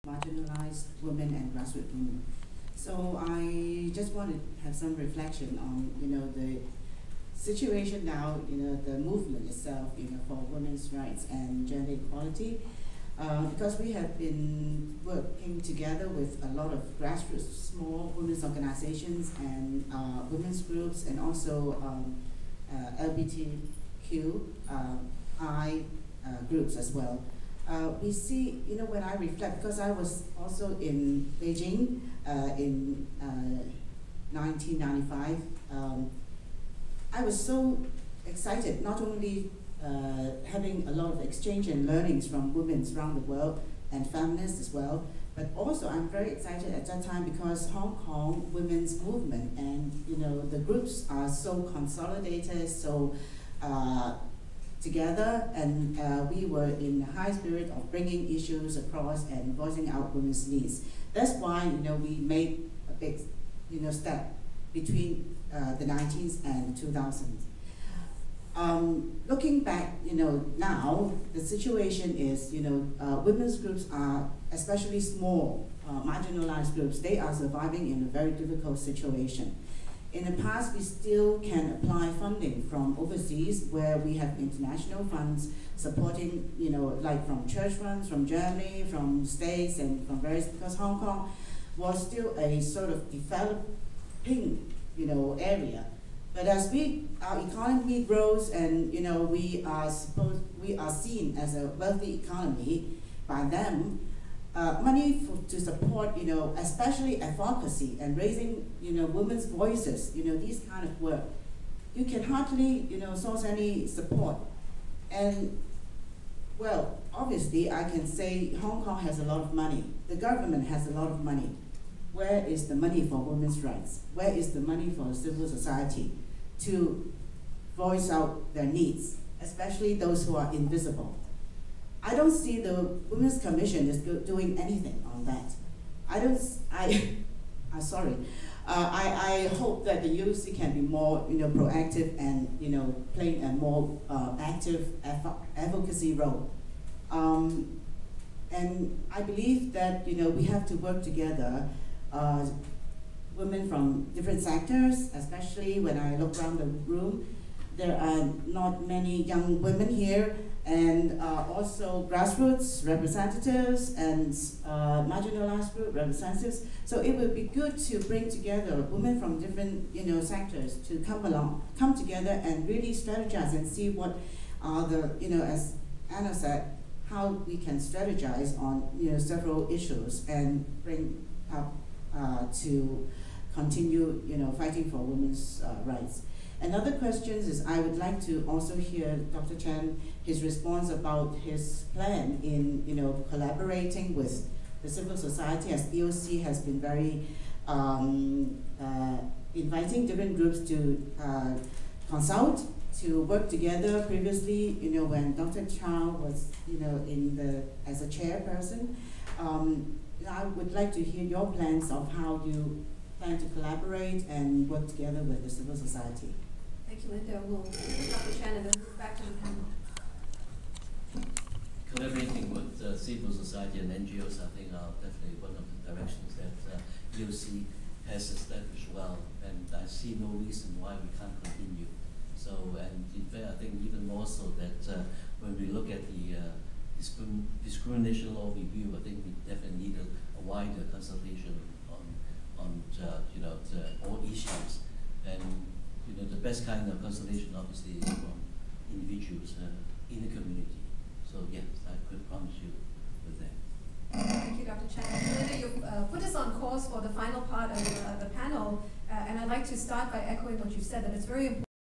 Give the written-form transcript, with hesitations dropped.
marginalized women and grassroots women. So I just want to have some reflection on, the situation now, the movement itself, for women's rights and gender equality. Because we have been working together with a lot of grassroots small women's organizations and women's groups, and also LGBTQI groups as well. We see, when I reflect, because I was also in Beijing in 1995, I was so excited, not only having a lot of exchange and learnings from women around the world and feminists as well, but also I'm very excited at that time because Hong Kong women's movement and the groups are so consolidated, so together, and we were in the high spirit of bringing issues across and voicing out women's needs. That's why we made a big step between the 19th and the 2000s. Looking back, now the situation is, women's groups are, especially small, marginalized groups, they are surviving in a very difficult situation. In the past, we still can apply funding from overseas, where we have international funds supporting, like from church funds, from Germany, from States, and from various, because Hong Kong was still a sort of developing, area. But as our economy grows and we are seen as a wealthy economy by them, money to support especially advocacy and raising women's voices, these kind of work, you can hardly source any support. And well, obviously I can say Hong Kong has a lot of money, the government has a lot of money. Where is the money for women's rights? Where is the money for civil society to voice out their needs, especially those who are invisible? I don't see the Women's Commission is doing anything on that. I hope that the UC can be more proactive and playing a more active advocacy role. And I believe that we have to work together. Women from different sectors, especially when I look around the room, there are not many young women here, and also grassroots representatives and marginalized group representatives. So it would be good to bring together women from different sectors to come together and really strategize and see what are the, as Anna said, how we can strategize on several issues and bring up to continue fighting for women's rights. Another question is, I would like to also hear Dr. Chen, his response about his plan in collaborating with the civil society, as EOC has been very inviting different groups to consult, to work together. Previously, when Dr. Chow was as a chairperson, I would like to hear your plans of how you plan to collaborate and work together with the civil society. Thank you, Linda. We'll Dr. Chen and then move back to the panel. Collaborating with civil society and NGOs, I think, are definitely one of the directions that EOC has established well, and I see no reason why we can't continue. So, and in fact, I think even more so that when we look at the discrimination law review, I think we definitely need a wider consultation on all issues. And the best kind of consultation obviously is from individuals in the community. So yes, I could promise you with that. Thank you, Dr. Chen. Linda, you put us on course for the final part of the panel, and I'd like to start by echoing what you said, that it's very important